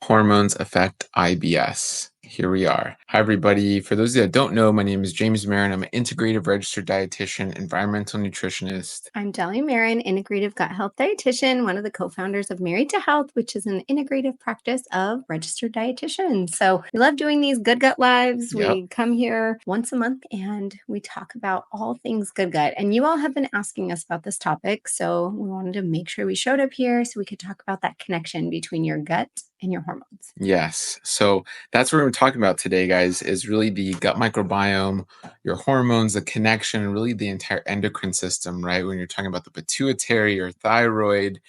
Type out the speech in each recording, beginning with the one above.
Hormones affect IBS. Here we are. Hi, everybody. For those of you that don't know, my name is James Marin. I'm an integrative registered dietitian, environmental nutritionist. I'm Dahlia Marin, integrative gut health dietitian, one of the co-founders of Married to Health, which is an integrative practice of registered dietitians. So we love doing these good gut lives. Yep. We come here once a month and we talk about all things good gut. And you all have been asking us about this topic. So we wanted to make sure we showed up here so we could talk about that connection between your gut and your hormones. Yes. So that's what we're talking about today, guys, is really the gut microbiome, your hormones, the connection, really the entire endocrine system, right? When you're talking about the pituitary, your thyroid,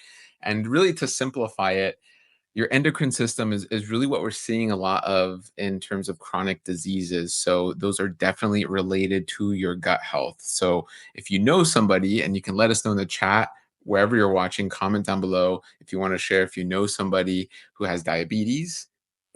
and really to simplify it, your endocrine system is really what we're seeing a lot of in terms of chronic diseases. So those are definitely related to your gut health. So if you know somebody, and you can let us know in the chat, wherever you're watching, comment down below if you want to share if you know somebody who has diabetes,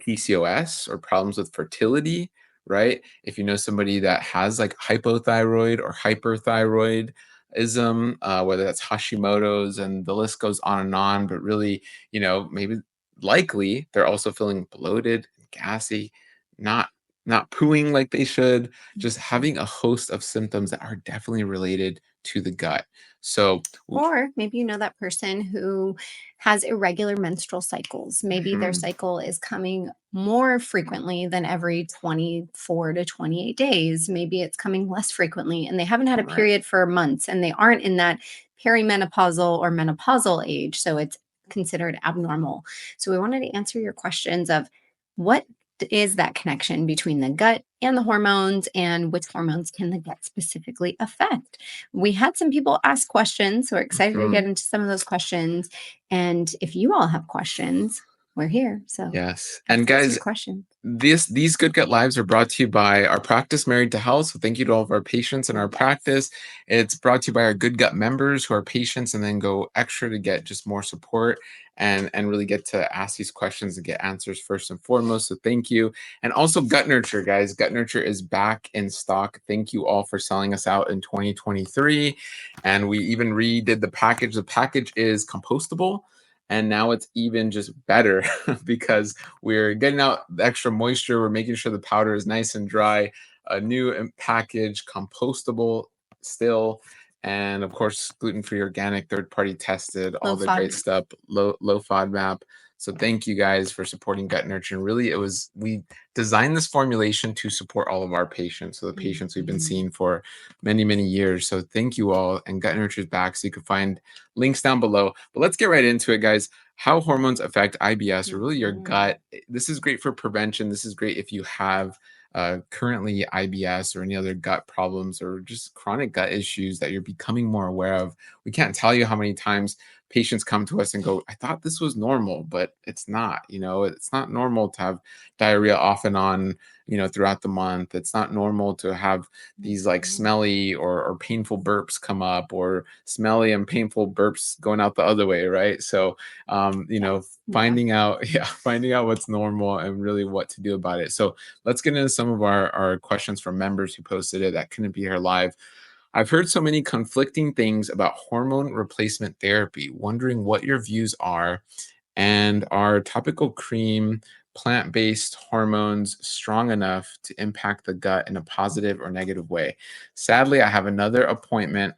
PCOS, or problems with fertility, right? If you know somebody that has like hypothyroid or hyperthyroidism, whether that's Hashimoto's, and the list goes on and on, but really, maybe likely they're also feeling bloated, gassy, not not pooing like they should, just having a host of symptoms that are definitely related to the gut. So, Or maybe you know that person who has irregular menstrual cycles. Maybe their mhm, cycle is coming more frequently than every 24 to 28 days. Maybe it's coming less frequently and they haven't had a right. period for months and they aren't in that perimenopausal or menopausal age. So it's considered abnormal. So we wanted to answer your questions of what is that connection between the gut and the hormones, and which hormones can the gut specifically affect? We had some people ask questions, so we're excited to Mhm. get into some of those questions. And if you all have questions, we're here. So Yes. ask And us your guys, question. these Good Gut Lives are brought to you by our practice, Married to Health. So thank you to all of our patients in our Yes. practice. It's brought to you by our Good Gut members who are patients and then go extra to get just more support and really get to ask these questions and get answers first and foremost. So thank you. And also Gut Nurture, guys. Gut Nurture is back in stock. Thank you all for selling us out in 2023. And we even redid the package. The package is compostable. And now it's even just better because we're getting out the extra moisture. We're making sure the powder is nice and dry. A new package, compostable still, and of course gluten-free, organic, third-party tested, Low all the FOD. great stuff. Low FODMAP. So thank you guys for supporting Gut Nurture. And really, we designed this formulation to support all of our patients. So the patients we've been Mhm. seeing for many years. So thank you all. And Gut Nurture is back. So you can find links down below. But let's get right into it, guys. How hormones affect IBS, or really your Mhm. gut. This is great for prevention. This is great if you have currently IBS or any other gut problems or just chronic gut issues that you're becoming more aware of. We can't tell you how many times patients come to us and go, I thought this was normal, but it's not. It's not normal to have diarrhea off and on, throughout the month. It's not normal to have these like Mhm. smelly or painful burps come up, or smelly and painful burps going out the other way, right? So Yeah. finding out, yeah, finding out what's normal and really what to do about it. So let's get into some of our questions from members who posted it that couldn't be here live. I've heard so many conflicting things about hormone replacement therapy, wondering what your views are, and are topical cream plant-based hormones strong enough to impact the gut in a positive or negative way? Sadly, I have another appointment.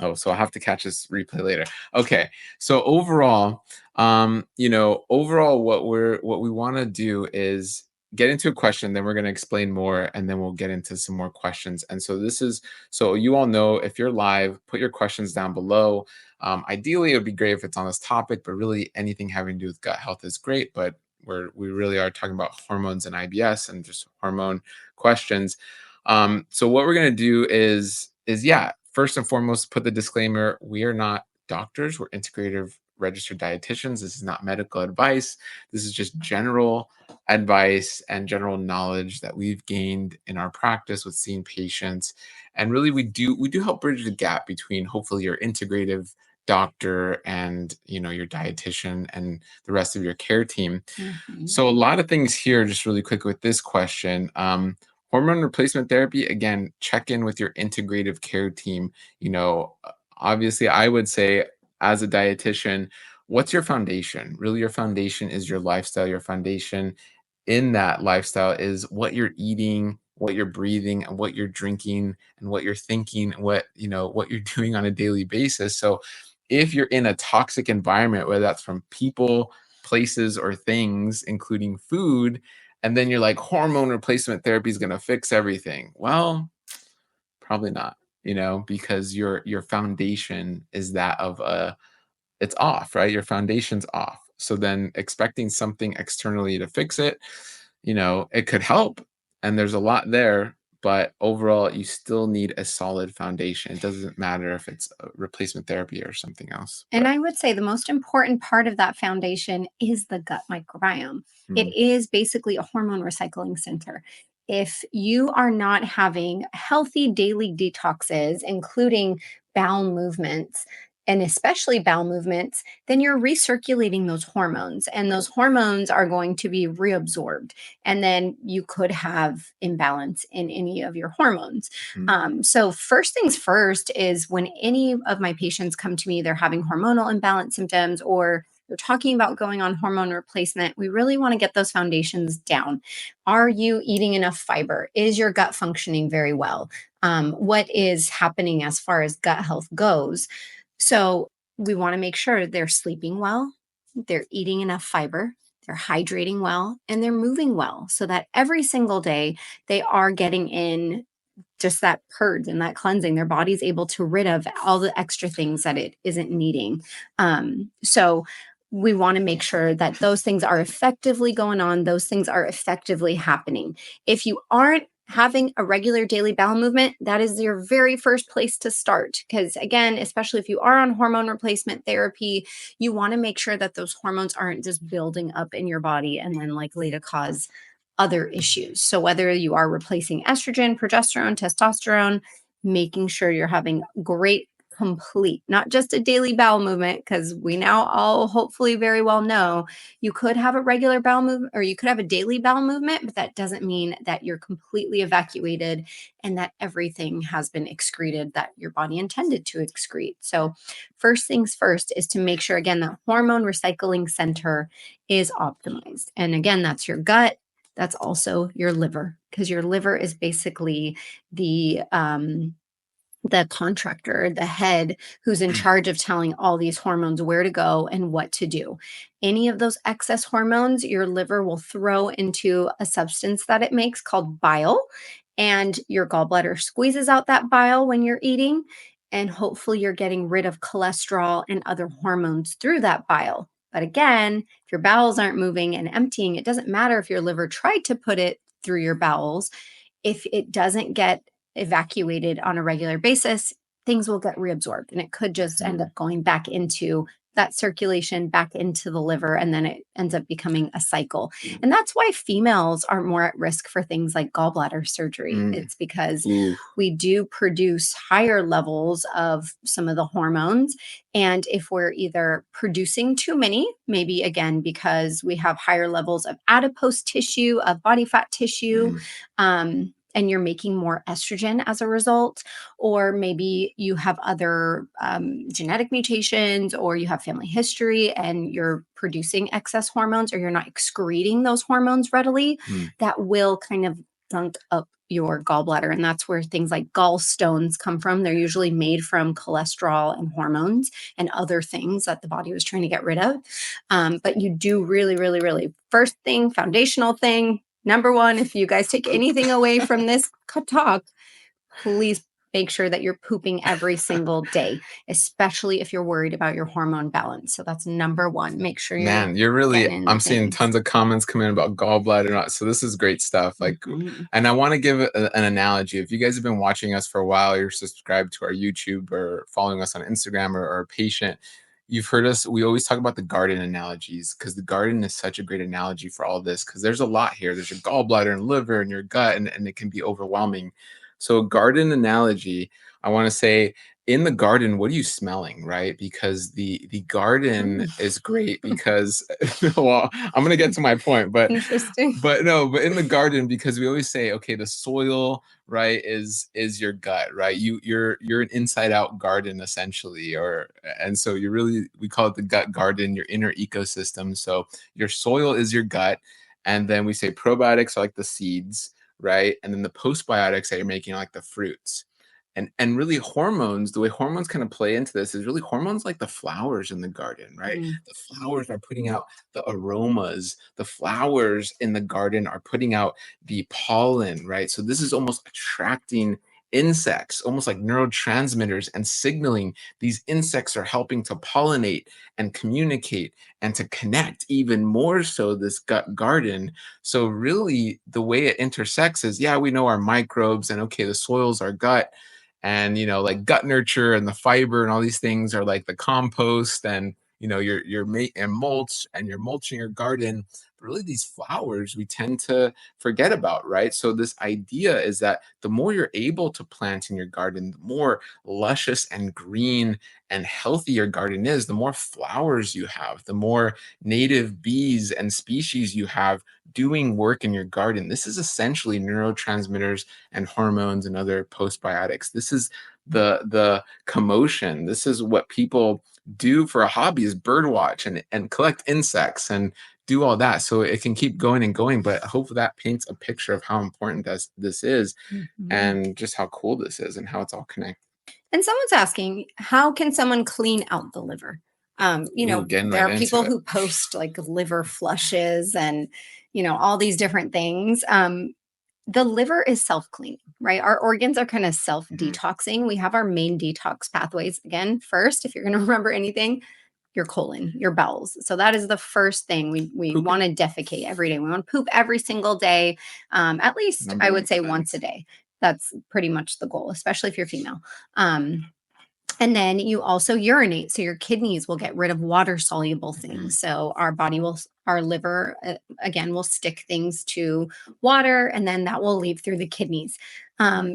Oh, so I'll have to catch this replay later. Okay. So overall what we want to do is get into a question, then we're going to explain more, and then we'll get into some more questions. And so you all know, if you're live, put your questions down below. Ideally, it would be great if it's on this topic, but really anything having to do with gut health is great. But we really are talking about hormones and IBS and just hormone questions. So what we're going to do is yeah, first and foremost, put the disclaimer: we are not doctors. We're integrative registered dietitians. This is not medical advice. This is just general advice and general knowledge that we've gained in our practice with seeing patients. And really, we do help bridge the gap between hopefully your integrative doctor and your dietitian and the rest of your care team. Mhm. So a lot of things here, just really quick with this question. Hormone replacement therapy, again, check in with your integrative care team. Obviously, I would say, as a dietitian, what's your foundation? Really, your foundation is your lifestyle. Your foundation in that lifestyle is what you're eating, what you're breathing, and what you're drinking, and what you're thinking, and what you're doing on a daily basis. So if you're in a toxic environment, whether that's from people, places, or things, including food, and then you're like, hormone replacement therapy is going to fix everything. Well, probably not, because your foundation is that of a it's off, right? Your foundation's off. So then expecting something externally to fix it, it could help. And there's a lot there, but overall, you still need a solid foundation. It doesn't matter if it's a replacement therapy or something else. And I would say the most important part of that foundation is the gut microbiome. It Mm, is basically a hormone recycling center. If you are not having healthy daily detoxes, including bowel movements, and especially bowel movements, then you're recirculating those hormones, and those hormones are going to be reabsorbed. And then you could have imbalance in any of your hormones. mm, So, first things first is when any of my patients come to me, they're having hormonal imbalance symptoms or they're talking about going on hormone replacement. We really want to get those foundations down. Are you eating enough fiber? Is your gut functioning very well? What is happening as far as gut health goes? So, we want to make sure they're sleeping well, they're eating enough fiber, they're hydrating well, and they're moving well so that every single day they are getting in just that purge and that cleansing. Their body's able to rid of all the extra things that it isn't needing. So we want to make sure that those things are effectively going on, those things are effectively happening. If you aren't having a regular daily bowel movement, that is your very first place to start. Because again, especially if you are on hormone replacement therapy, you want to make sure that those hormones aren't just building up in your body and then likely to cause other issues. So, whether you are replacing estrogen, progesterone, testosterone, making sure you're having great, complete, not just a daily bowel movement, because we now all hopefully very well know you could have a regular bowel movement or you could have a daily bowel movement, but that doesn't mean that you're completely evacuated and that everything has been excreted that your body intended to excrete. So, first things first is to make sure, again, that hormone recycling center is optimized. And again, that's your gut, that's also your liver, because your liver is basically the contractor, the head who's in charge of telling all these hormones where to go and what to do. Any of those excess hormones, your liver will throw into a substance that it makes called bile, and your gallbladder squeezes out that bile when you're eating. And hopefully, you're getting rid of cholesterol and other hormones through that bile. But again, if your bowels aren't moving and emptying, it doesn't matter if your liver tried to put it through your bowels. If it doesn't get evacuated on a regular basis, things will get reabsorbed and it could just end mm, up going back into that circulation back into the liver, and then it ends up becoming a cycle. And that's why females are more at risk for things like gallbladder surgery. mm. It's because Ooh. we do produce higher levels of some of the hormones, and if we're either producing too many, maybe again because we have higher levels of adipose tissue, of body fat tissue, Mm, and you're making more estrogen as a result, or maybe you have other genetic mutations, or you have family history and you're producing excess hormones, or you're not excreting those hormones readily, mm, that will kind of gunk up your gallbladder. And that's where things like gallstones come from. They're usually made from cholesterol and hormones and other things that the body was trying to get rid of. But you do really, really, really, first thing, foundational thing, number one, if you guys take anything away from this talk, please make sure that you're pooping every single day, especially if you're worried about your hormone balance. So that's number one. Make sure you're Man, getting in the I'm seeing things. tons of comments coming in about gallbladder. So this is great stuff. Mhm. And I want to give an analogy. If you guys have been watching us for a while, you're subscribed to our YouTube or following us on Instagram or a patient, you've heard us. We always talk about the garden analogies because the garden is such a great analogy for all this because there's a lot here. There's your gallbladder and liver and your gut, and it can be overwhelming. So, a garden analogy, I want to say in the garden, what are you smelling, right? Because the garden Mm. is great because well, I'm gonna get to my point, Interesting. but no, but in the garden, because we always say, okay, the soil, right, is your gut, right? You're an inside out garden essentially, or and so you really we call it the gut garden, your inner ecosystem. So your soil is your gut, and then we say probiotics are like the seeds, right? And then the postbiotics that you're making are like the fruits. And really hormones, the way hormones kind of play into this is really hormones like the flowers in the garden, right? Mm. The flowers are putting out the aromas. The flowers in the garden are putting out the pollen, right? So this is almost attracting insects, almost like neurotransmitters and signaling. These insects are helping to pollinate and communicate and to connect even more so this gut garden. So really the way it intersects is, yeah, we know our microbes and okay, the soil's our gut, and like gut nurture and the fiber and all these things are like the compost, and your mate and mulch, and you're mulching your garden. But really these flowers we tend to forget about, right? So this idea is that the more you're able to plant in your garden, the more luscious and green and healthy your garden is, the more flowers you have, the more native bees and species you have doing work in your garden. This is essentially neurotransmitters and hormones and other postbiotics. This is the commotion. This is what people do for a hobby, is bird watch and collect insects and do all that. So it can keep going and going, but hopefully that paints a picture of how important this is, Mhm. and just how cool this is and how it's all connected. And someone's asking, how can someone clean out the liver? Ooh, getting There right are into people it. who post like liver flushes and, all these different things. The liver is self cleaning, right? Our organs are kind of self Mhm. detoxing. We have our main detox pathways. Again, first, if you're going to remember anything, your colon, your bowels. So that is the first thing we want Pooping, to defecate every day. We want to poop every single day, at least number I one would say once a offense. day. That's pretty much the goal, especially if you're female. Um, and then you also urinate. So your kidneys will get rid of water soluble Mhm. things. So our liver, again, will stick things to water and then that will leave through the kidneys.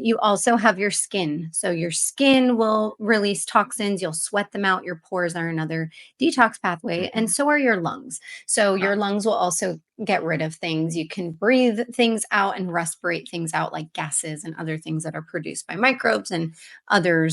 You also have your skin. So your skin will release toxins. You'll sweat them out. Your pores are another detox pathway. And Mhm. so are your lungs. So your Ah, lungs will also get rid of things. You can breathe things out and respirate things out like gases and other things that are produced by microbes and other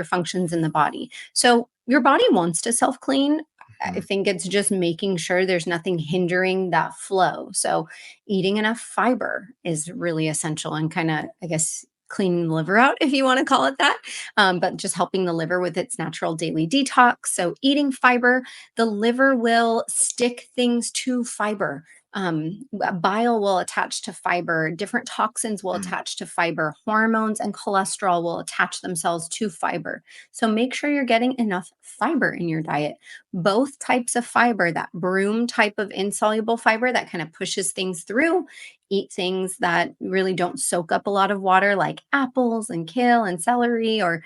functions in the body. So your body wants to self clean. I mhm. think it's just making sure there's nothing hindering that flow. So eating enough fiber is really essential and kind of, I guess, cleaning the liver out, if you want to call it that, but just helping the liver with its natural daily detox. So eating fiber, the liver will stick things to fiber. Bile will attach to fiber, different toxins will Mm. attach to fiber, hormones and cholesterol will attach themselves to fiber. So make sure you're getting enough fiber in your diet. Both types of fiber, that broom type of insoluble fiber that kind of pushes things through, eat things that really don't soak up a lot of water, like apples and kale and celery, or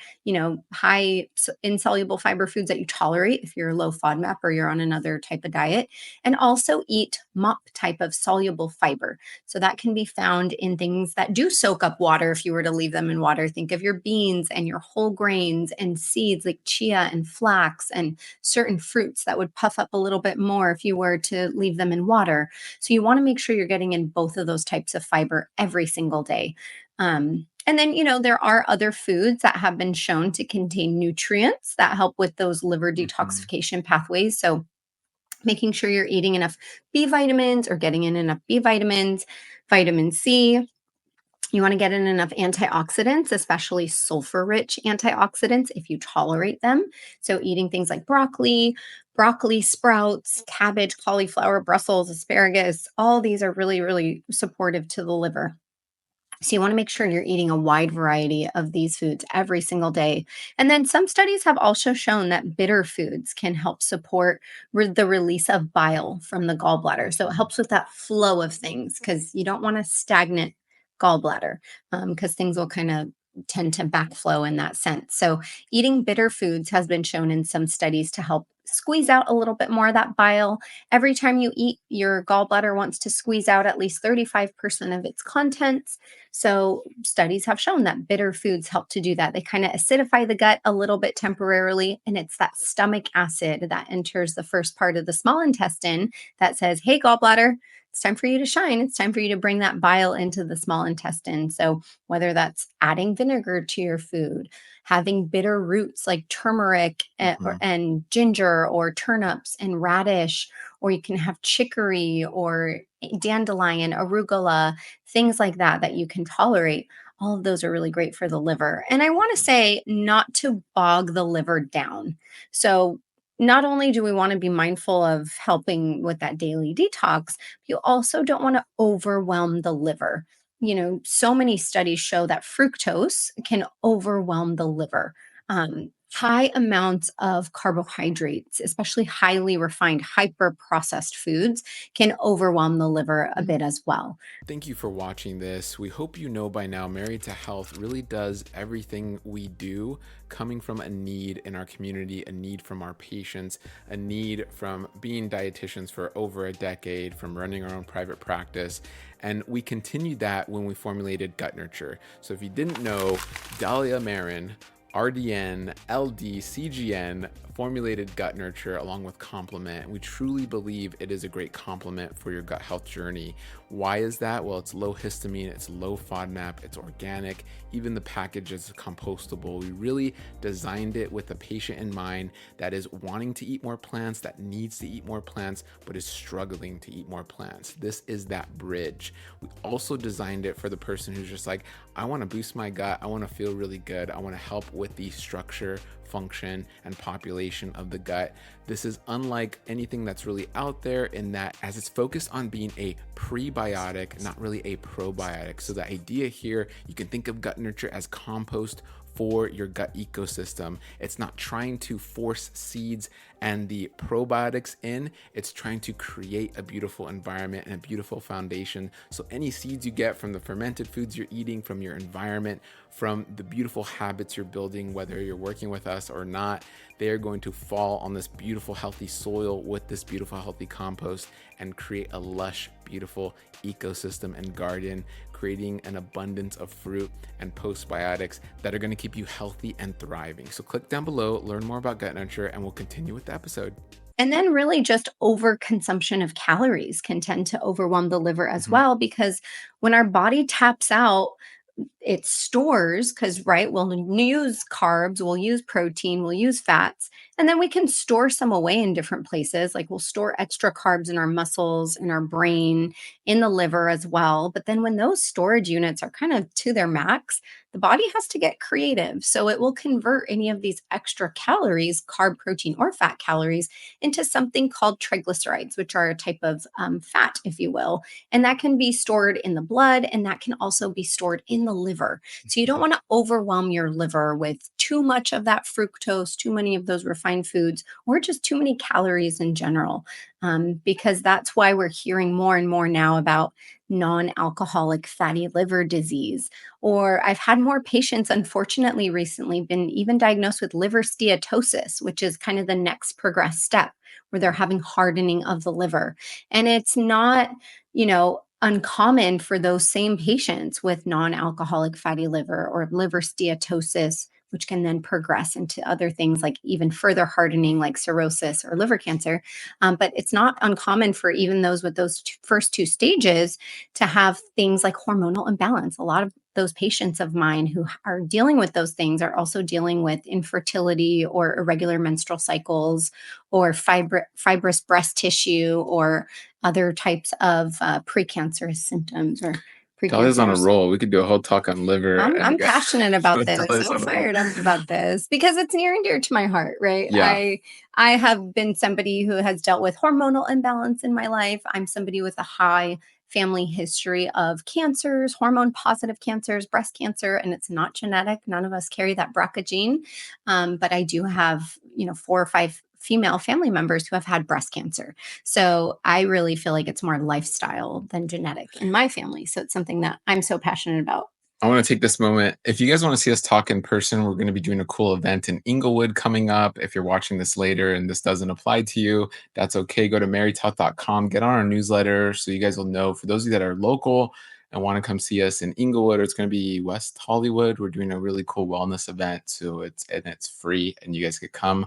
high insoluble fiber foods that you tolerate if you're low FODMAP or you're on another type of diet, and also eat MOP type of soluble fiber. So that can be found in things that do soak up water if you were to leave them in water. Think of your beans and your whole grains and seeds like chia and flax and certain fruits that would puff up a little bit more if you were to leave them in water. So you want to make sure you're getting in both of those types of fiber every single day. And then, there are other foods that have been shown to contain nutrients that help with those liver Mhm. detoxification pathways. So making sure you're eating enough B vitamins or getting in enough B vitamins, vitamin C. You want to get in enough antioxidants, especially sulfur rich antioxidants if you tolerate them. So, eating things like broccoli sprouts, cabbage, cauliflower, Brussels, asparagus, all these are really, really supportive to the liver. So, you want to make sure you're eating a wide variety of these foods every single day. And then, some studies have also shown that bitter foods can help support the release of bile from the gallbladder. So, it Mhm. helps with that flow of things because you don't want a stagnant gallbladder because things will kind of tend to backflow in that sense. So, eating bitter foods has been shown in some studies to help squeeze out a little bit more of that bile. Every time you eat, your gallbladder wants to squeeze out at least 35% of its contents. So, studies have shown that bitter foods help to do that. They kind of acidify the gut a little bit temporarily, and it's that stomach acid that enters the first part of the small intestine that says, "Hey, gallbladder, it's time for you to shine. It's time for you to bring that bile into the small intestine." So, whether that's adding vinegar to your food, having bitter roots like turmeric Mhm. and ginger or turnips and radish, or you can have chicory or dandelion, arugula, things like that that you can tolerate. All of those are really great for the liver. And I want to say not to bog the liver down. So, not only do we want to be mindful of helping with that daily detox, you also don't want to overwhelm the liver. So many studies show that fructose can overwhelm the liver. High amounts of carbohydrates, especially highly refined, hyper processed foods, can overwhelm the liver a bit as well. Thank you for watching this. We hope you know by now Married to Health really does everything we do coming from a need in our community, a need from our patients, a need from being dietitians for over a decade, from running our own private practice. And we continued that when we formulated Gut Nurture. So if you didn't know, Dahlia Marin, RDN, LD, CGN formulated Gut Nurture along with Complement. We truly believe it is a great complement for your gut health journey. Why is that? Well, it's low histamine, it's low FODMAP, it's organic, even the package is compostable. We really designed it with the patient in mind that is wanting to eat more plants, that needs to eat more plants, but is struggling to eat more plants. This is that bridge. We also designed it for the person who's just like, I want to boost my gut, I want to feel really good, I want to help with the structure, function, and population of the gut. This is unlike anything that's really out there in that as it's focused on being a prebiotic, not really a probiotic. So the idea here, you can think of Gut Nurture as compost for your gut ecosystem. It's not trying to force seeds and the probiotics in, it's trying to create a beautiful environment and a beautiful foundation. So any seeds you get from the fermented foods you're eating, from your environment, from the beautiful habits you're building, whether you're working with us or not, they are going to fall on this beautiful, healthy soil with this beautiful, healthy compost and create a lush, beautiful ecosystem and garden, creating an abundance of fruit and postbiotics that are going to keep you healthy and thriving. So click down below, learn more about Gut Nurture, and we'll continue with the episode. And then, really, just overconsumption of calories can tend to overwhelm the liver as Mhm. well, because when our body taps out, it stores, because right, we'll use carbs, we'll use protein, we'll use fats, and then we can store some away in different places. Like, we'll store extra carbs in our muscles, in our brain, in the liver as well. But then when those storage units are kind of to their max, the body has to get creative, so it will convert any of these extra calories, carb, protein, or fat calories, into something called triglycerides, which are a type of fat, if you will. And that can be stored in the blood, and that can also be stored in the liver. So you don't want to overwhelm your liver with too much of that fructose, too many of those refined foods, or just too many calories in general. Because that's why we're hearing more and more now about non alcoholic fatty liver disease. Or I've had more patients, unfortunately, recently been even diagnosed with liver steatosis, which is kind of the next progressed step where they're having hardening of the liver. And it's not, uncommon for those same patients with non-alcoholic fatty liver or liver steatosis, which can then progress into other things like even further hardening, like cirrhosis or liver cancer. But it's not uncommon for even those with those first two stages to have things like hormonal imbalance. A lot of those patients of mine who are dealing with those things are also dealing with infertility or irregular menstrual cycles or fibrous breast tissue or other types of precancerous symptoms or Dahlia's on a precancers. roll. We could do a whole talk on liver I'm and passionate about this. Dahlia's I'm on a roll. fired up about this because it's near and dear to my heart, right? Yeah. I have been somebody who has dealt with hormonal imbalance in my life. I'm somebody with a high family history of cancers, hormone positive cancers, breast cancer, and it's not genetic. None of us carry that BRCA gene. But I do have, 4 or 5 female family members who have had breast cancer. So I really feel like it's more lifestyle than genetic in my family. So it's something that I'm so passionate about. I want to take this moment. If you guys want to see us talk in person, we're going to be doing a cool event in Inglewood coming up. If you're watching this later and this doesn't apply to you, that's okay. Go to marytalk.com, get on our newsletter so you guys will know. For those of you that are local and want to come see us in Inglewood, or it's going to be West Hollywood, we're doing a really cool wellness event. So it's free and you guys could come.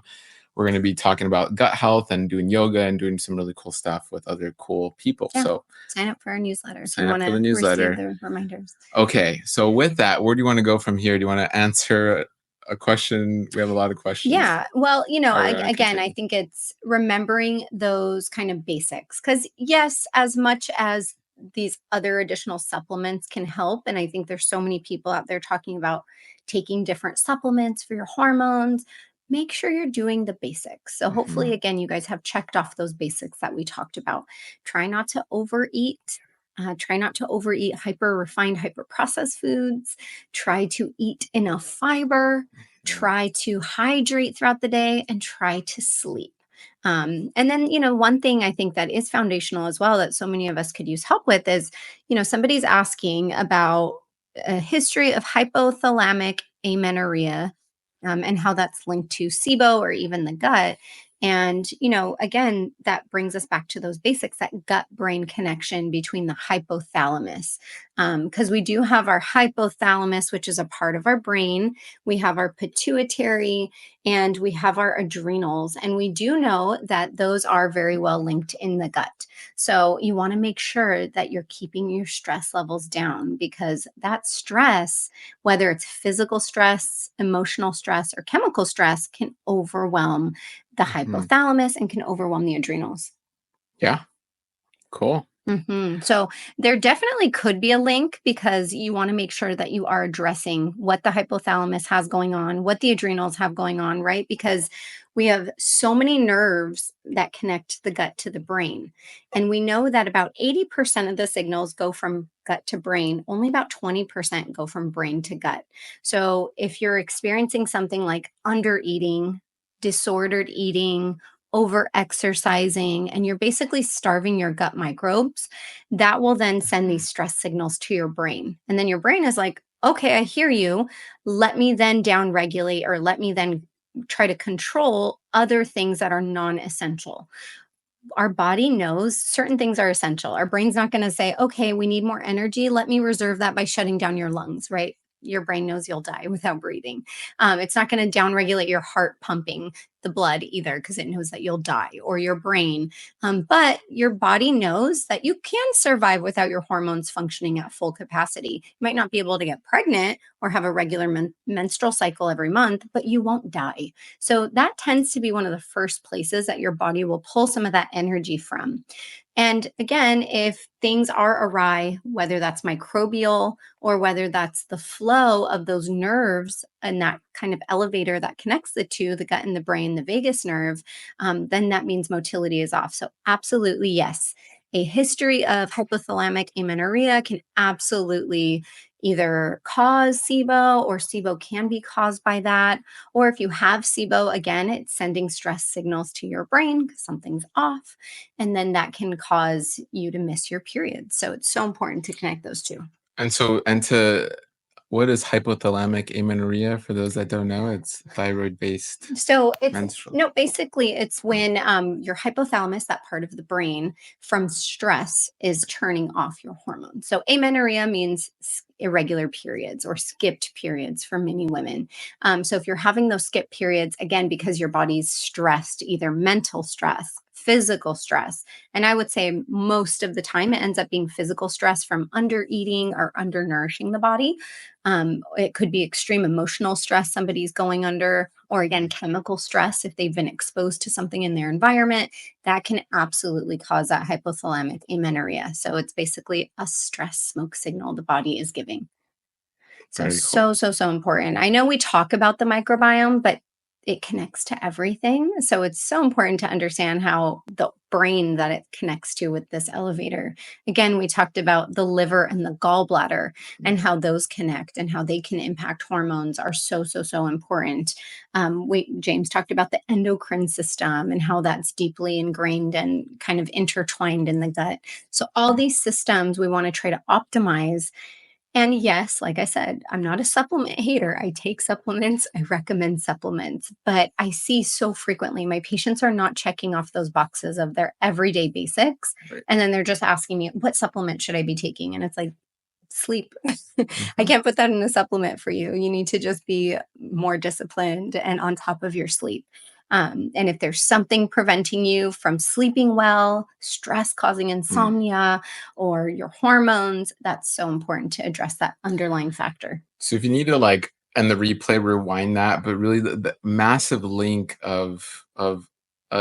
We're going to be talking about gut health and doing yoga and doing some really cool stuff with other cool people. Yeah. So Sign up for our newsletter if you sign up want for the to receive newsletter. the reminders. Okay, so with that, where do you want to go from here? Do you want to answer a question? We have a lot of questions. Yeah. Well, How are we going to again, I continue? think it's remembering those kind of basics. Because, yes, as much as these other additional supplements can help, and I think there's so many people out there talking about taking different supplements for your hormones, make sure you're doing the basics. So, hopefully, Mhm, again, you guys have checked off those basics that we talked about. Try not to overeat. Try not to overeat hyper refined, hyper processed foods. Try to eat enough fiber, mhm, try to hydrate throughout the day, and try to sleep. And then, one thing I think that is foundational as well that so many of us could use help with is, somebody's asking about a history of hypothalamic amenorrhea, and how that's linked to SIBO or even the gut. And, again, that brings us back to those basics, that gut brain connection between the hypothalamus. Because we do have our hypothalamus, which is a part of our brain. We have our pituitary and we have our adrenals. And we do know that those are very well linked in the gut. So you want to make sure that you're keeping your stress levels down, because that stress, whether it's physical stress, emotional stress, or chemical stress, can overwhelm the mhm. hypothalamus and can overwhelm the adrenals. Yeah, cool. So there definitely could be a link, because you want to make sure that you are addressing what the hypothalamus has going on, what the adrenals have going on, right? Because we have so many nerves that connect the gut to the brain. And we know that about 80% of the signals go from gut to brain, only about 20% go from brain to gut. So if you're experiencing something like under eating, disordered eating, over exercising, and you're basically starving your gut microbes, that will then send Mhm. these stress signals to your brain. And then your brain is like, okay, I hear you. Let me then down regulate, or let me then try to control other things that are non essential. Our body knows certain things are essential. Our brain's not going to say, okay, we need more energy. Let me reserve that by shutting down your lungs, right? Your brain knows you'll die without breathing. It's not going to downregulate your heart pumping the blood either, because it knows that you'll die, or your brain. But your body knows that you can survive without your hormones functioning at full capacity. You might not be able to get pregnant or have a regular menstrual cycle every month, but you won't die. So that tends to be one of the first places that your body will pull some of that energy from. And again, if things are awry, whether that's microbial or whether that's the flow of those nerves and that kind of elevator that connects the two, the gut and the brain, the vagus nerve, then that means motility is off. So, absolutely, yes. A history of hypothalamic amenorrhea can absolutely either cause SIBO, or SIBO can be caused by that. Or if you have SIBO, again, it's sending stress signals to your brain because something's off. And then that can cause you to miss your period. So it's so important to connect those two. And so, and to what is hypothalamic amenorrhea for those that don't know? It's thyroid-based So it's menstrual. no, basically, it's when your hypothalamus, that part of the brain, from stress is turning off your hormones. So amenorrhea means irregular periods or skipped periods for many women. So if you're having those skipped periods, again, because your body's stressed, either mental stress, physical stress, and I would say most of the time it ends up being physical stress from under eating or undernourishing the body. It could be extreme emotional stress somebody's going under, or again, chemical stress if they've been exposed to something in their environment. That can absolutely cause that hypothalamic amenorrhea. So it's basically a stress smoke signal the body is giving. So, Very cool. so important. I know we talk about the microbiome, but it connects to everything. So it's so important to understand how the brain that it connects to with this elevator. Again, we talked about the liver and the gallbladder and how those connect and how they can impact hormones are so important. James talked about the endocrine system and how that's deeply ingrained and kind of intertwined in the gut. So all these systems we want to try to optimize, And yes, like I said, I'm not a supplement hater. I take supplements, I recommend supplements, but I see so frequently my patients are not checking off those boxes of their everyday basics. Right. And then they're just asking me, what supplement should I be taking? And it's like, sleep. I Mhm. can't put that in a supplement for you. You need to just be more disciplined and on top of your sleep. And if there's something preventing you from sleeping well, stress causing Mm. insomnia, or your hormones, that's so important to address that underlying factor. So if you need to like and the replay rewind that, but really the massive link of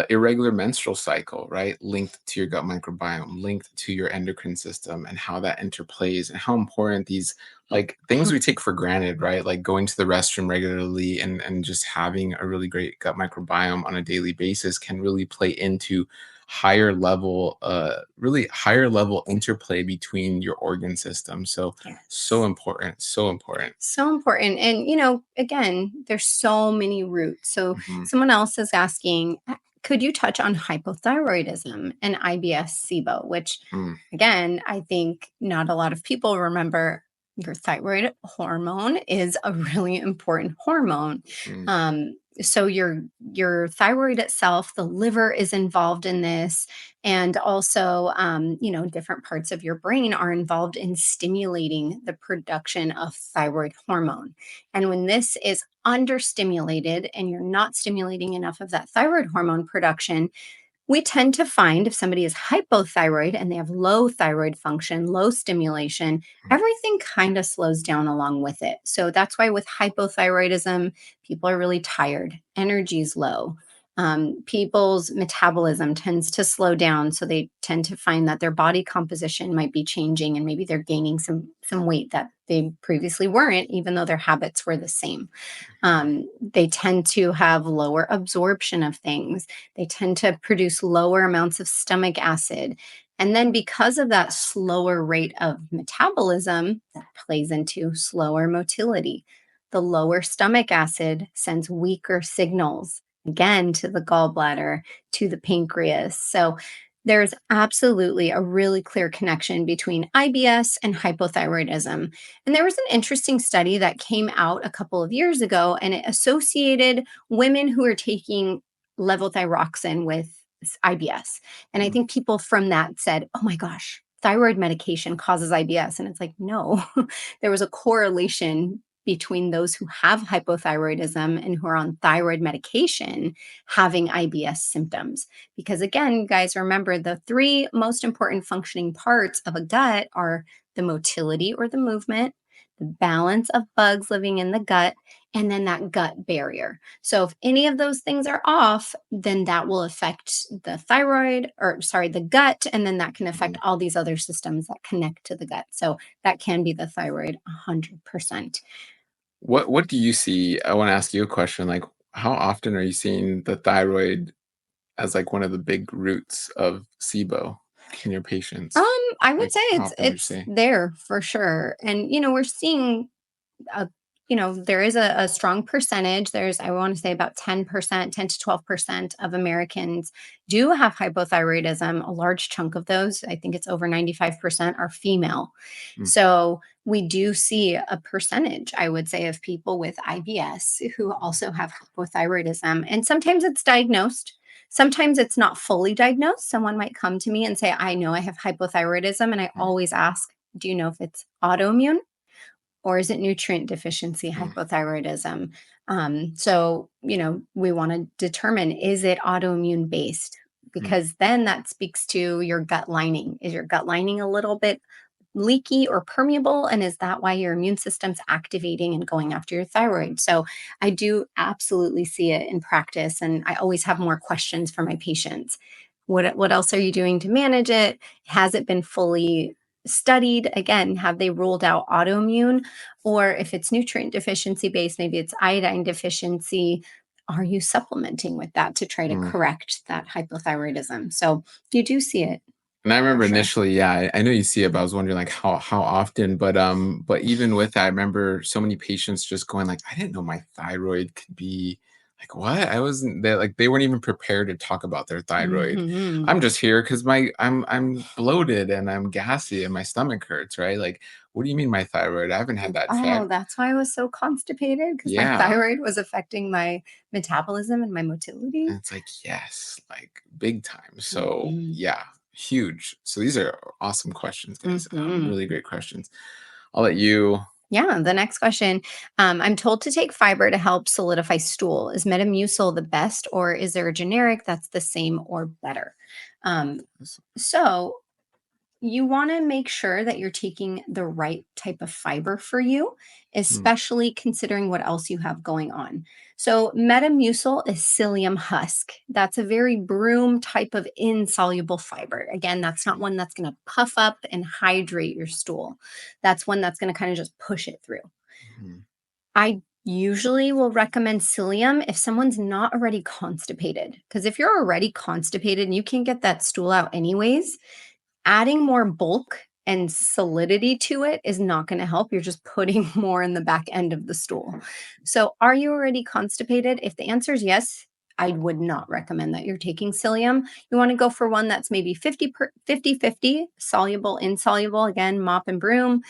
irregular menstrual cycle, right? Linked to your gut microbiome, linked to your endocrine system, and how that interplays, and how important these like things we take for granted, right? Like going to the restroom regularly and just having a really great gut microbiome on a daily basis can really play into really higher level interplay between your organ system. So so Yes. important, so important. So important. And, again, there's so many roots. So, Mhm, someone else is asking, could you touch on hypothyroidism and IBS SIBO, which, mm, again, I think not a lot of people remember your thyroid hormone is a really important hormone. mm, So your thyroid itself, the liver is involved in this, and also different parts of your brain are involved in stimulating the production of thyroid hormone. And when this is understimulated and you're not stimulating enough of that thyroid hormone production, we tend to find if somebody is hypothyroid and they have low thyroid function, low stimulation, mm, everything kind of slows down along with it. So that's why with hypothyroidism, people are really tired, energy is low. People's metabolism tends to slow down, so they tend to find that their body composition might be changing, and maybe they're gaining some weight that they previously weren't, even though their habits were the same. They tend to have lower absorption of things. They tend to produce lower amounts of stomach acid. And then, because of that slower rate of metabolism, that plays into slower motility. The lower stomach acid sends weaker signals again to the gallbladder, to the pancreas. So, there's absolutely a really clear connection between IBS and hypothyroidism. And there was an interesting study that came out a couple of years ago, and it associated women who are taking levothyroxine with IBS. And I mm, think people from that said, oh my gosh, thyroid medication causes IBS. And it's like, no, there was a correlation between those who have hypothyroidism and who are on thyroid medication having IBS symptoms. Because again, guys, remember the three most important functioning parts of a gut are the motility or the movement, the balance of bugs living in the gut, and then that gut barrier. So if any of those things are off, then that will affect the thyroid, or sorry, the gut, and then that can affect mm. all these other systems that connect to the gut. So that can be the thyroid 100%. What do you see? I want to ask you a question. Like, how often are you seeing the thyroid as like one of the big roots of SIBO in your Um, patients? I would Like, say how it's often would you it's say? there for sure. And we're seeing a there is a strong percentage. There's, I want to say, about 10%, 10 to 12% of Americans do have hypothyroidism. A large chunk of those, I think it's over 95%, are female. Mm, So we do see a percentage, I would say, of people with IBS who also have hypothyroidism. And sometimes it's diagnosed. Sometimes it's not fully diagnosed. Someone might come to me and say, I know I have hypothyroidism. And I mm, always ask, do you know if it's autoimmune or is it nutrient deficiency mm, hypothyroidism? So, we want to determine, is it autoimmune based? mm, Because then that speaks to your gut lining. Is your gut lining a little bit leaky or permeable? And is that why your immune system's activating and going after your thyroid? So I do absolutely see it in practice. And I always have more questions for my patients. What else are you doing to manage it? Has it been fully studied? Again, have they ruled out autoimmune? Or if it's nutrient deficiency based, maybe it's iodine deficiency. Are you supplementing with that to try to mm. correct that hypothyroidism? So you do see it And I for remember sure. initially, yeah, I know you see it, but I was wondering like how often. But even with that, I remember so many patients just going like, I didn't know my thyroid could be like what? I wasn't they like they weren't even prepared to talk about their thyroid. Mhm. I'm just here because I'm bloated and I'm gassy and my stomach hurts, right? Like What do you mean my thyroid? I haven't had that Oh, checked. that's why I was so constipated because my Yeah. thyroid was affecting my metabolism and my motility. And it's like, yes, like big time. So Mhm. yeah, huge. So these are awesome questions, guys. Mhm. Really great questions. I'll let you. Yeah, the next question. I'm told to take fiber to help solidify stool. Is Metamucil the best, or is there a generic that's the same or better? Um, so, you want to make sure that you're taking the right type of fiber for you, Mm, especially considering what else you have going on. So, Metamucil is psyllium husk. That's a very broom type of insoluble fiber. Again, that's not okay. one that's going to puff up and hydrate your stool. That's one that's going to kind of just push it through. Mhm. I usually will recommend psyllium if someone's not already constipated. Because if you're already constipated and you can't get that stool out anyways, adding more bulk and solidity to it is not going to help. You're just putting more in the back end of the stool. So, are you already constipated? If the answer is yes, I would not recommend that you're taking psyllium. You want to go for one that's maybe 50 soluble, insoluble, again, mop and broom.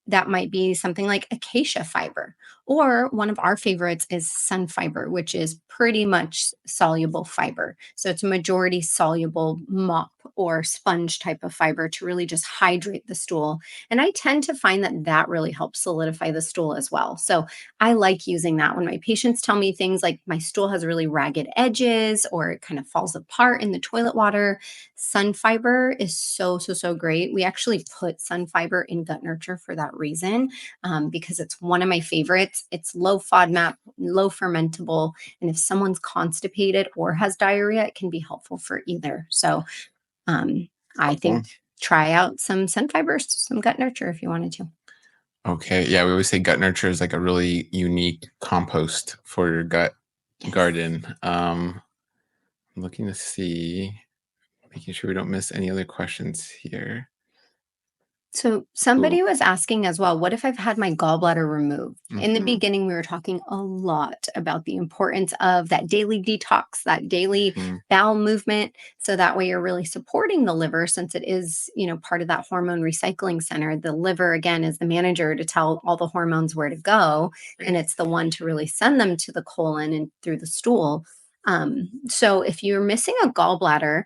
That might be something like acacia fiber. Or one of our favorites is sun fiber, which is pretty much soluble fiber. So it's a majority soluble mop or sponge type of fiber to really just hydrate the stool. And I tend to find that that really helps solidify the stool as well. So I like using that when my patients tell me things like my stool has really ragged edges or it kind of falls apart in the toilet water. Sun fiber is so great. We actually put sun fiber in gut nurture for that reason, because it's one of my favorites. It's low FODMAP, low fermentable, and if someone's constipated or has diarrhea, it can be helpful for either. So um, I think Cool. try out some sun fibers, some gut nurture if you wanted to. Okay. Yeah, we always say gut nurture is like a really unique compost for your gut Yes. garden. I'm looking to see, making sure we don't miss any other questions here. So Cool. somebody was asking as well, what if I've had my gallbladder removed? In the Hmm. beginning, we were talking a lot about the importance of that daily detox, that daily Hmm. bowel movement. So that way you're really supporting the liver since it is, part of that hormone recycling center. The liver, again, is the manager to tell all the hormones where to go. And Right. it's the one to really send them to the colon and through the stool. So if you're missing a gallbladder,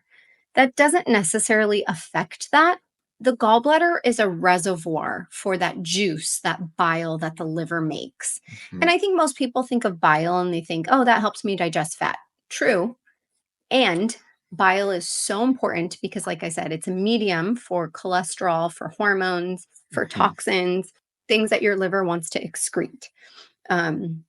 that doesn't necessarily affect that. The gallbladder is a reservoir for that juice, that bile that the liver makes. Hmm. And I think most people think of bile and they think, oh, that helps me digest fat. True. And bile is so important because, like I said, it's a medium for cholesterol, for hormones, for Hmm. toxins, things that your liver wants to excrete. Um,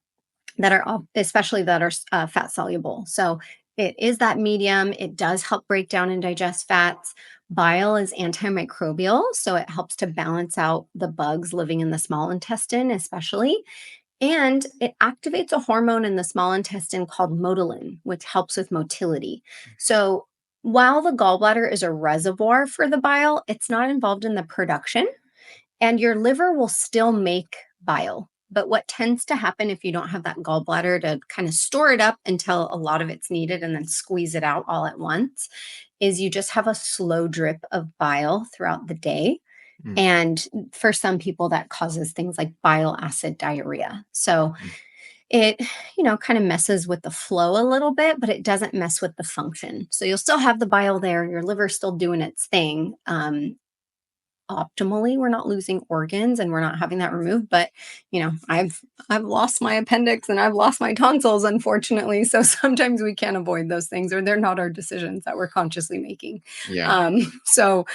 that are especially that are fat soluble. So it is that medium. It does help break down and digest fats. Bile is antimicrobial, so it helps to balance out the bugs living in the small intestine, especially. And it activates a hormone in the small intestine called motilin, which helps with motility. So while the gallbladder is a reservoir for the bile, it's not involved in the production and your liver will still make bile. But what tends to happen if you don't have that gallbladder to kind of store it up until a lot of it's needed and then squeeze it out all at once is you just have a slow drip of bile throughout the day. And for some people, that causes things like bile acid diarrhea. So it, kind of messes with the flow a little bit, but it doesn't mess with the function. So you'll still have the bile there, your liver's still doing its thing. Optimally, we're not losing organs and we're not having that removed, but I've lost my appendix and I've lost my tonsils, unfortunately, so sometimes we can't avoid those things or they're not our decisions that we're consciously making. Yeah. So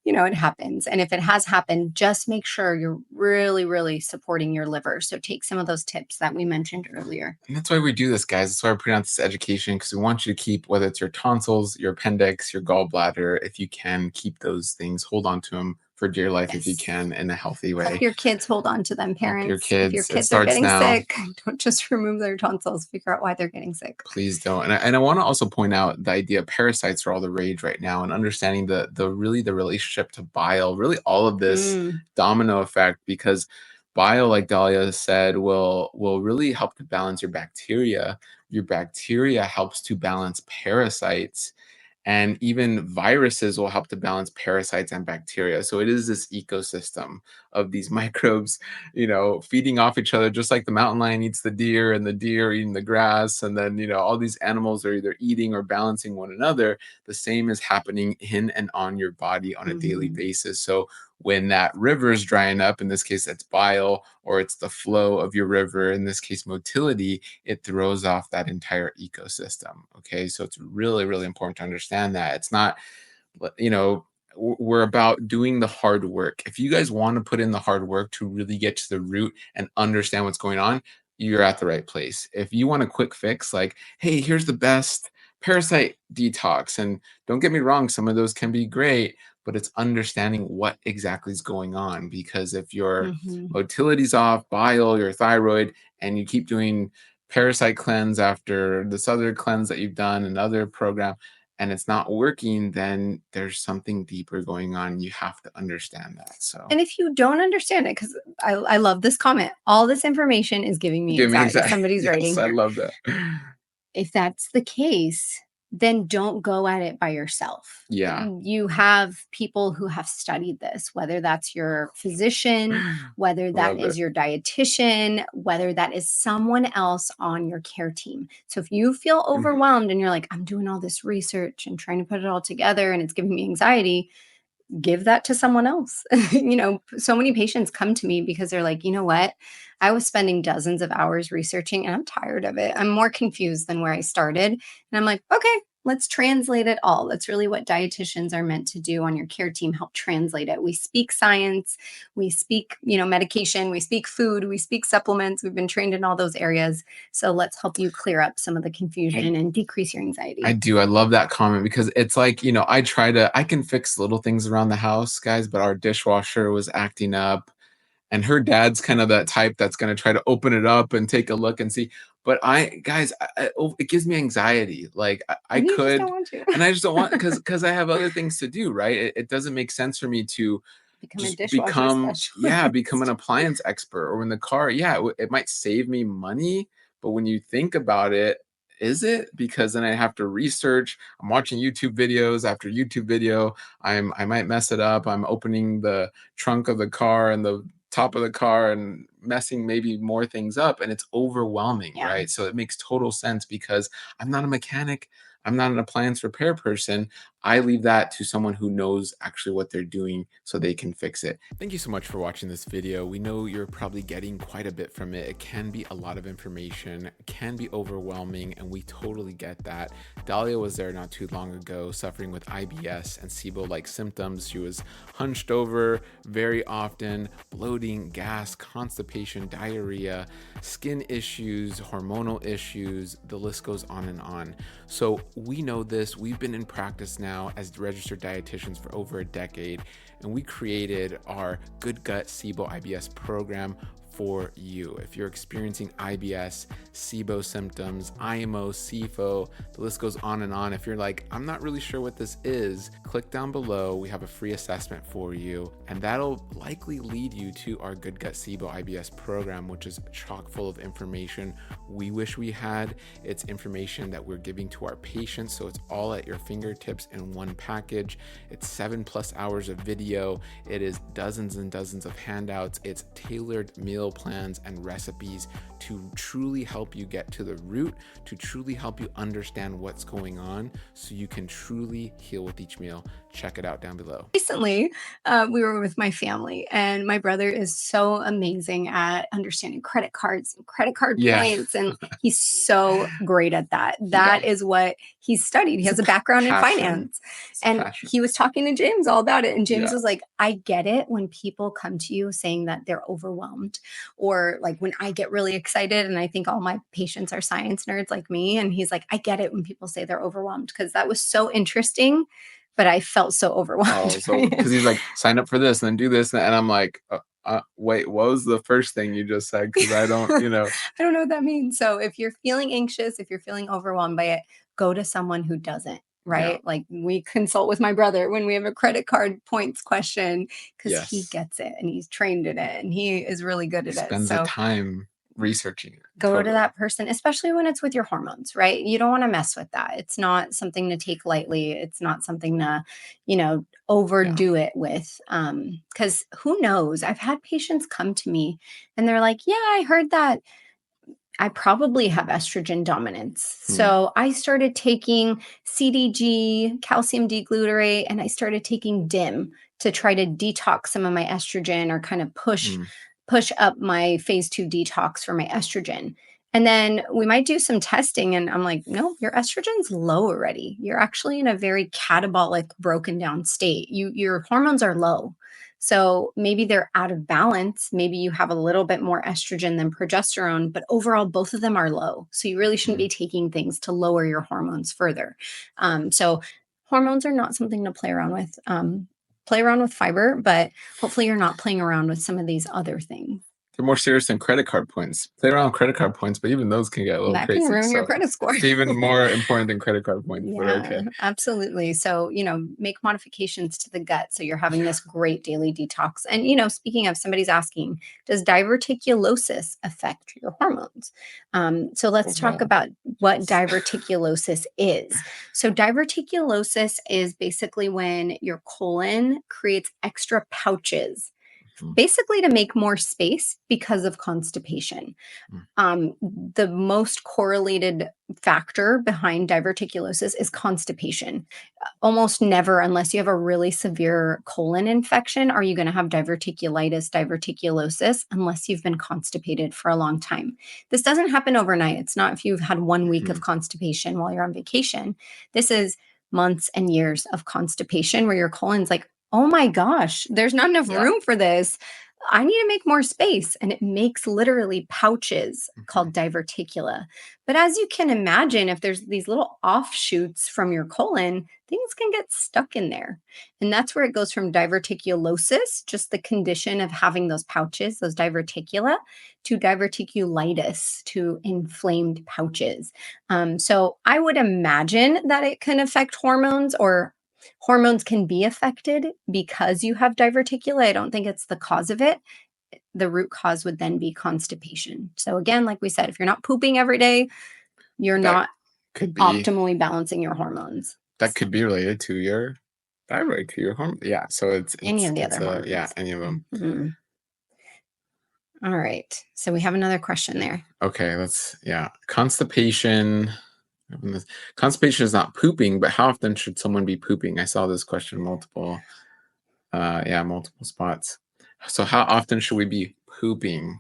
it happens, and if it has happened, just make sure you're really supporting your liver. So take some of those tips that we mentioned earlier. And that's why we do this, guys. That's why we're putting out this education because we want you to keep, whether it's your tonsils, your appendix, your gallbladder, if you can, keep those things, hold on to them for dear life if you Yes. can in a healthy Help way. your kids hold on to them, Help your parents. If your kids. It kids are starts getting now. sick, don't just remove their tonsils, figure out why they're getting sick. Please don't. And I want to also point out the idea of parasites are all the rage right now and understanding the really the relationship to bile, really all of this Mm. domino effect because bile, like Dahlia said, will really help to balance your bacteria. Your bacteria helps to balance parasites. And even viruses will help to balance parasites and bacteria. So it is this ecosystem of these microbes, feeding off each other, just like the mountain lion eats the deer and the deer eating the grass. And then, all these animals are either eating or balancing one another. The same is happening in and on your body on a daily Mhm. basis. So when that river is drying up, in this case, that's bile, or it's the flow of your river, in this case, motility, it throws off that entire ecosystem. Okay. So it's really, really important to understand that. It's not, you know, we're about doing the hard work. If you guys want to put in the hard work to really get to the root and understand what's going on, you're at the right place. If you want a quick fix, like, hey, here's the best parasite detox. And don't get me wrong, some of those can be great, but it's understanding what exactly is going on. Because if your Mhm. motility's off, bile, your thyroid, and you keep doing parasite cleanse after this other cleanse that you've done, another program, and it's not working, then there's something deeper going on. You have to understand that. So And if you don't understand it, because I love this comment, all this information is giving me give me anxiety. anxiety. Somebody's Yes, writing I here. love that. If that's the case, then don't go at it by yourself. Yeah. You have people who have studied this, whether that's your physician, whether that Love is it. your dietitian, whether that is someone else on your care team. So if you feel Mhm. overwhelmed and you're like, I'm doing all this research and trying to put it all together and it's giving me anxiety, give that to someone else. So many patients come to me because they're like, you know what? I was spending dozens of hours researching and I'm tired of it. I'm more confused than where I started. And I'm like, okay, let's translate it all. That's really what dietitians are meant to do on your care team, help translate it. We speak science, we speak, medication, we speak food, we speak supplements. We've been trained in all those areas. So let's help you clear up some of the I confusion and decrease your I anxiety. do. I love that comment because it's like, I can fix little things around the house, guys, but our dishwasher was acting up. And her dad's kind of that type that's gonna try to open it up and take a look and see. But it gives me anxiety. Like, I And you just don't could, want to and I just don't want, because I have other things to do, right? It doesn't make sense for me to become a just dishwasher become an specialist. appliance expert. Or in the car, yeah, it might save me money, but when you think about it, is it? Because then I have to research. I'm watching YouTube videos after YouTube video. I might mess it up. I'm opening the trunk of the car and the top of the car and messing maybe more things up, and it's overwhelming, Yeah. right? So it makes total sense because I'm not a mechanic. I'm not an appliance repair person. I leave that to someone who knows actually what they're doing so they can fix it. Thank you so much for watching this video. We know you're probably getting quite a bit from it. It can be a lot of information, can be overwhelming, and we totally get that. Dahlia was there not too long ago suffering with IBS and SIBO-like symptoms. She was hunched over very often, bloating, gas, constipation, diarrhea, skin issues, hormonal issues, the list goes on and on. So we know this. We've been in practice now as registered dietitians for over a decade, and we created our Good Gut SIBO IBS program for you. If you're experiencing IBS, SIBO symptoms, IMO, SIFO, the list goes on and on. If you're like, I'm not really sure what this is, click down below. We have a free assessment for you, and that'll likely lead you to our Good Gut SIBO IBS program, which is chock full of information we wish we had. It's information that we're giving to our patients, so it's all at your fingertips in one package. It's 7+ hours of video. It is dozens and dozens of handouts. It's tailored meal plans and recipes to truly help you get to the root, to truly help you understand what's going on so you can truly heal with each meal. Check it out down below. Recently, we were with my family, and my brother is so amazing at understanding credit cards and credit card Yeah. points, and he's so great at that. Yeah. That is what he's studied. He It's has a background in passion. finance, It's a and passion. he was talking to James all about it. And James Yeah. was like, "I get it when people come to you saying that they're overwhelmed, or like when I get really excited, and I think all my patients are science nerds like me." And he's like, "I get it when people say they're overwhelmed," because that was so interesting, but I felt so overwhelmed Oh, by so it. because he's like, sign up for this and then do this, and I'm like, wait, what was the first thing you just said? Because I don't, I don't know what that means. So if you're feeling anxious, if you're feeling overwhelmed by it, go to someone who doesn't, yeah, right? Like we consult with my brother when we have a credit card points question because he yes, gets it and he's trained in it and he is really good he at it. spends the So time. researching it. Go to Totally. that person, especially when it's with your hormones, right? You don't want to mess with that. It's not something to take lightly. It's not something to, Yeah. overdo it with. Because who knows? I've had patients come to me and they're like, yeah, I heard that I probably have estrogen dominance. Hmm. So I started taking CDG, calcium D-glutarate, and I started taking DIM to try to detox some of my estrogen or kind of push Hmm. push up my phase 2 detox for my estrogen. And then we might do some testing and I'm like, "No, your estrogen's low already. You're actually in a very catabolic broken down state. Your hormones are low." So maybe they're out of balance. Maybe you have a little bit more estrogen than progesterone, but overall, both of them are low. So you really shouldn't Hmm. be taking things to lower your hormones further. So hormones are not something to play around with. Play around with fiber, but hopefully you're not playing around with some of these other things. They're more serious than credit card points. Play around with credit card points, but even those can get a little That can crazy. ruin your So credit score. it's even more important than credit card points, but Yeah, okay. absolutely. So, make modifications to the gut so you're having this great daily detox. And, speaking of, somebody's asking, does diverticulosis affect your hormones? So, Oh, let's talk no. about what diverticulosis is. So, diverticulosis is basically when your colon creates extra pouches, Mhm. basically to make more space because of constipation. Mm. The most correlated factor behind diverticulosis is constipation. Almost never, unless you have a really severe colon infection, are you going to have diverticulitis, diverticulosis, unless you've been constipated for a long time. This doesn't happen overnight. It's not if you've had 1 week of Mhm. constipation while you're on vacation. This is months and years of constipation where your colon's like, oh my gosh, there's not enough Yeah. room for this. I need to make more space. And it makes literally pouches Mhm. called diverticula. But as you can imagine, if there's these little offshoots from your colon, things can get stuck in there. And that's where it goes from diverticulosis, just the condition of having those pouches, those diverticula, to diverticulitis, to inflamed pouches. So I would imagine that it can affect hormones, or hormones can be affected because you have diverticula. I don't think it's the cause of it. The root cause would then be constipation. So again, like we said, if you're not pooping every day, you're That not could be optimally balancing your hormones. that could be related to your thyroid, to your hormone. Yeah. So it's Any it's of the it's other a yeah, hormones. any of them. Mhm. All right. So we have another question there. Okay, constipation. Constipation is not pooping, but how often should someone be pooping? I saw this question multiple spots. So how often should we be pooping?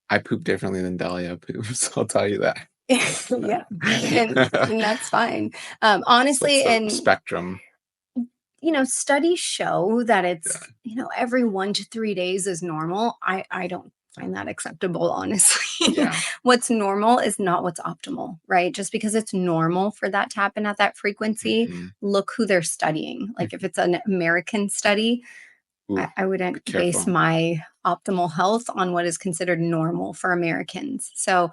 I poop differently than Dahlia poops. I'll tell you that. Yeah. And that's fine. It's like Honestly, the and spectrum. studies show that Yeah. it's, every 1 to 3 days is normal. I don't find that acceptable, honestly. Yeah. What's normal is not what's optimal, right? Just because it's normal for that to happen at that frequency, Mhm. look who they're studying. Like if it's an American study, Ooh, I be wouldn't base careful. my optimal health on what is considered normal for Americans. So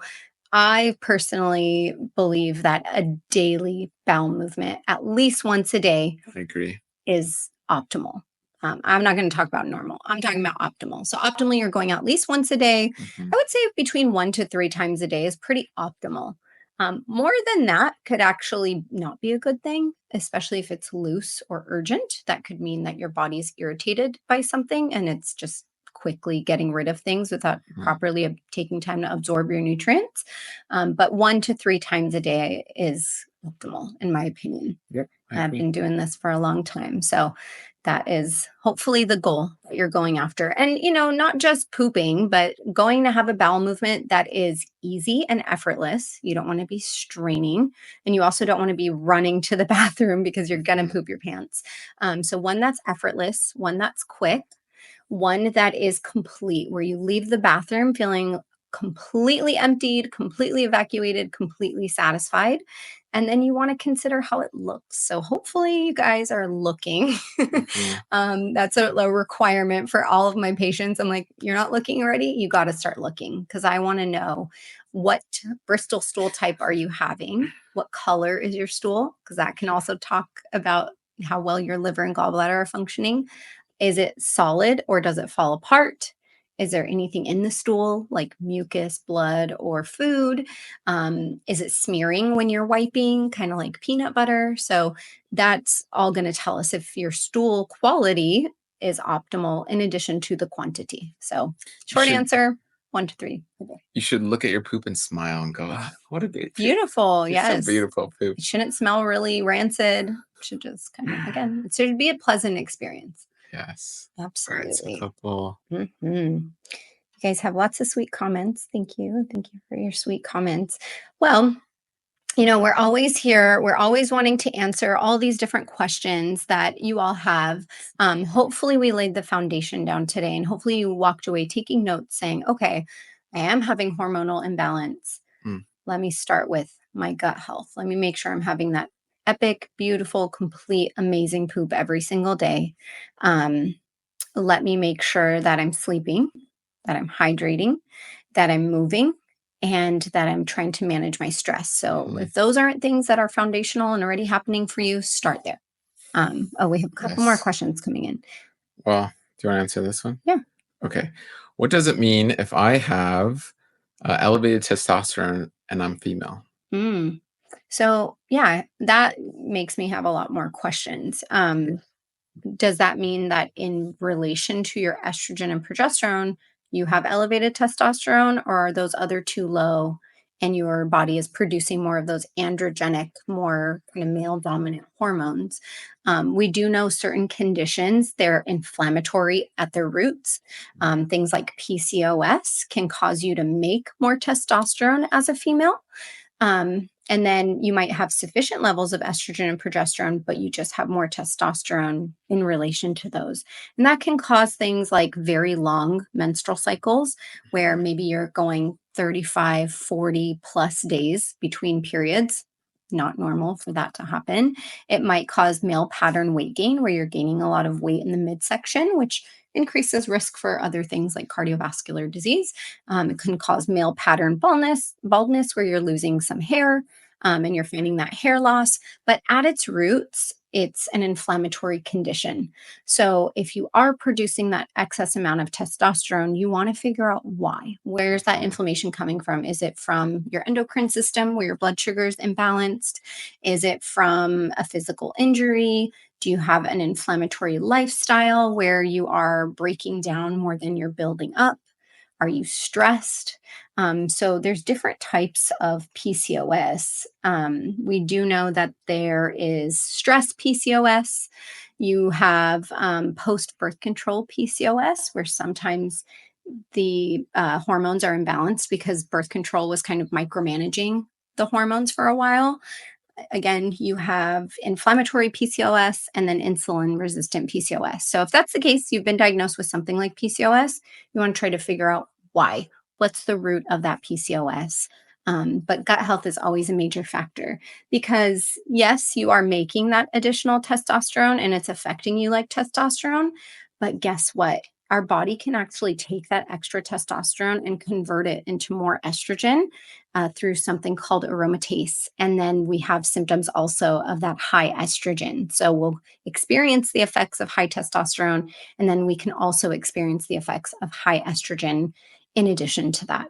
I personally believe that a daily bowel movement, at least once a day, I agree. is optimal. I'm not going to talk about normal. I'm talking about optimal. So, optimally, you're going out at least once a day. Mhm. I would say between 1 to 3 times a day is pretty optimal. More than that could actually not be a good thing, especially if it's loose or urgent. That could mean that your body's irritated by something and it's just quickly getting rid of things without Mhm. properly taking time to absorb your nutrients. But 1 to 3 times a day is optimal, in my opinion. Yep, I I've agree. been doing this for a long time. So that is hopefully the goal that you're going after. And, not just pooping, but going to have a bowel movement that is easy and effortless. You don't want to be straining. And you also don't want to be running to the bathroom because you're going to Mhm. poop your pants. So, one that's effortless, one that's quick, one that is complete, where you leave the bathroom feeling completely emptied, completely evacuated, completely satisfied. And then you want to consider how it looks. So hopefully you guys are looking. Mhm. That's a requirement for all of my patients. I'm like, you're not looking already? You got to start looking because I want to know, what Bristol stool type are you having? What color is your stool? Because that can also talk about how well your liver and gallbladder are functioning. Is it solid or does it fall apart? Is there anything in the stool like mucus, blood, or food? Is it smearing when you're wiping, kind of like peanut butter? So that's all going to tell us if your stool quality is optimal in addition to the quantity. So, You short should answer 1 to 3 a day. you should look at your poop and smile and go, "Ah, what a great poop. Beautiful. It's so Yes. beautiful poop." It shouldn't smell really rancid. It should just kind of, again, it should be a pleasant experience. Yes. All right, so a Absolutely. couple. You guys have lots of sweet comments. Thank you. Thank you for your sweet comments. Well, we're always here. We're always wanting to answer all these different questions that you all have. Hopefully, we laid the foundation down today, and hopefully, you walked away taking notes saying, okay, I am having hormonal imbalance. Mm, Let me start with my gut health. Let me make sure I'm having that epic, beautiful, complete, amazing poop every single day. Um, Let me make sure that I'm sleeping, that I'm hydrating, that I'm moving, and that I'm trying to manage my stress. So mhm. if those aren't things that are foundational and already happening for you, start there. We have a couple more Yes. questions coming in. Well, do you want to answer this one? Yeah. Okay. What does it mean if I have elevated testosterone and I'm female? Mm. So yeah, that makes me have a lot more questions. Does that mean that in relation to your estrogen and progesterone, you have elevated testosterone, or are those other two low and your body is producing more of those androgenic, more kind of male dominant hormones? We do know certain conditions, they're inflammatory at their roots. Things like PCOS can cause you to make more testosterone as a female. And then you might have sufficient levels of estrogen and progesterone, but you just have more testosterone in relation to those. And that can cause things like very long menstrual cycles, where maybe you're going 35, 40 plus days between periods. Not normal for that to happen. It might cause male pattern weight gain, where you're gaining a lot of weight in the midsection, which increases risk for other things like cardiovascular disease. It can cause male pattern baldness where you're losing some hair and you're finding that hair loss. But at its roots, it's an inflammatory condition. So if you are producing that excess amount of testosterone, you want to figure out why. Where's that Mhm. inflammation coming from? Is it from your endocrine system where your blood sugar is imbalanced? Is it from a physical injury? Do you have an inflammatory lifestyle where you are breaking down more than you're building up? Are you stressed? So there's different types of PCOS. We do know that there is stress PCOS. You have post birth control PCOS, where sometimes the hormones are imbalanced because birth control was kind of micromanaging the hormones for a while. Again, you have inflammatory PCOS and then insulin resistant PCOS. So, if that's the case, you've been diagnosed with something like PCOS, you want to try to figure out why. What's the root of that PCOS? But gut health is always a major factor because, yes, you are making that additional testosterone and it's affecting you like testosterone. But guess what? Our body can actually take that extra testosterone and convert it into more estrogen through something called aromatase. And then we have symptoms also of that high estrogen. So we'll experience the effects of high testosterone, and then we can also experience the effects of high estrogen in addition to that.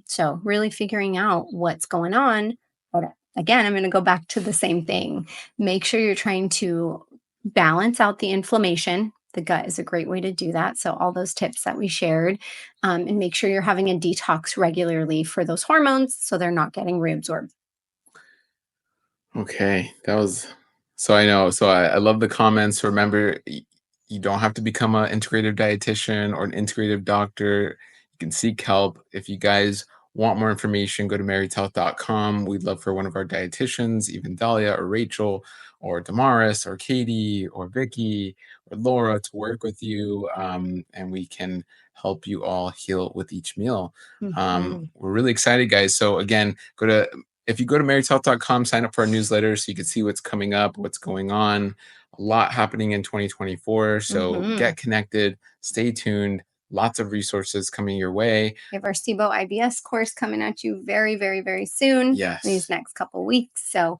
So, really figuring out what's going on. But again, I'm going to go back to the same thing. Make sure you're trying to balance out the inflammation. The gut is a great way to do that. So, all those tips that we shared, and make sure you're having a detox regularly for those hormones so they're not getting reabsorbed. Okay, that was so I know. So I love the comments. Remember, you don't have to become an integrative dietitian or an integrative doctor. You can seek help. If you guys want more information, go to marriedhealth.com. We'd love for one of our dietitians, even Dahlia or Rachel or Damaris or Katie or Vicky or Laura to work with you, and we can help you all heal with each meal. Mhm. We're really excited, guys. So again, go to if you go to marriedhealth.com, sign up for our newsletter so you can see what's coming up, what's going on. A lot happening in 2024. So Mhm. get connected, stay tuned. Lots of resources coming your way. We have our SIBO IBS course coming at you very, very, very soon, these Yes. next couple weeks. So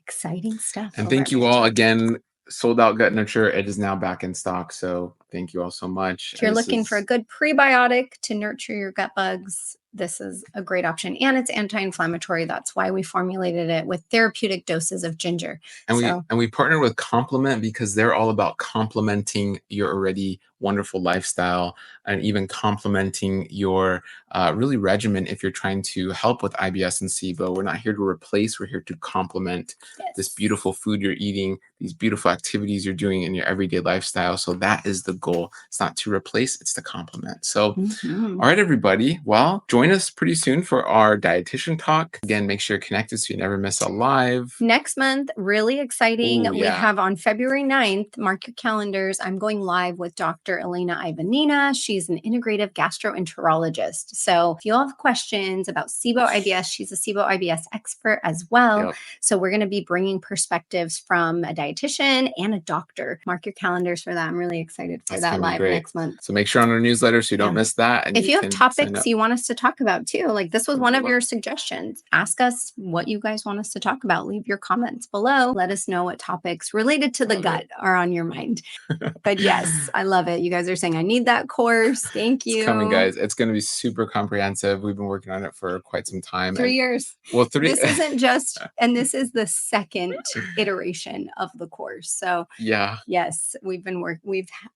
exciting stuff And over thank at you Marriage all Health. again. sold out gut nurture. It is now back in stock. So thank you all so much. If And you're this looking for a is, good prebiotic to nurture your gut bugs, this is a great option. And it's anti-inflammatory. That's why we formulated it with therapeutic doses of ginger. and So we partner with Complement because they're all about complementing your already wonderful lifestyle and even complementing your really regimen if you're trying to help with IBS and SIBO. We're not here to replace, we're here to complement this yes. beautiful food you're eating, these beautiful activities you're doing in your everyday lifestyle. So that is the goal. It's not to replace, it's to complement. So Mhm. all right, everybody. Well, join us pretty soon for our dietitian talk. Again, make sure you're connected so you never miss a live. Next month, really exciting. Oh, We yeah. have on February 9th, mark your calendars. I'm going live with Dr. Elena Ivanina. She's an integrative gastroenterologist. So if you all have questions about SIBO IBS, she's a SIBO IBS expert as well. Yep. So we're going to be bringing perspectives from a dietitian and a doctor. Mark your calendars for that. I'm really excited for That's that going to be live great. next month. So make sure on our newsletter so you don't Yeah. miss that. And If you you have can sign topics up. you want us to talk about too, like this was We one would of love- your suggestions. Ask us what you guys want us to talk about. Leave your comments below. Let us know what topics related to the Love gut it. are on your mind. But yes, I love it. You guys are saying, I need that course. Thank It's coming, you. guys. It's going to be super comprehensive. We've been working on it for quite some time. 3 years. Well, 3. This isn't just, and this is the second iteration of the course. So Yeah. yes,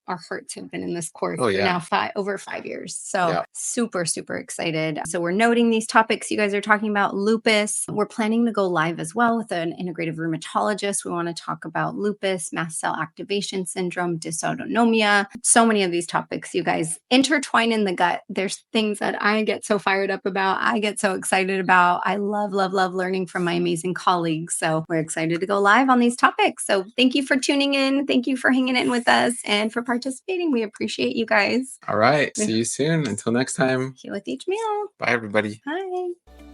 our hearts have been in this course Oh, for yeah. now over 5 years. So Yeah. super, super excited. So we're noting these topics you guys are talking about. Lupus. We're planning to go live as well with an integrative rheumatologist. We want to talk about lupus, mast cell activation syndrome, dysautonomia. So many of these topics, you guys, intertwine in the gut. There's things that I get so fired up about. I get so excited about. I love, love, love learning from my amazing colleagues. So we're excited to go live on these topics. So thank you for tuning in. Thank you for hanging in with us and for participating. We appreciate you guys. All right. See you soon. Until next time. Heal with each meal. Bye, everybody. Bye.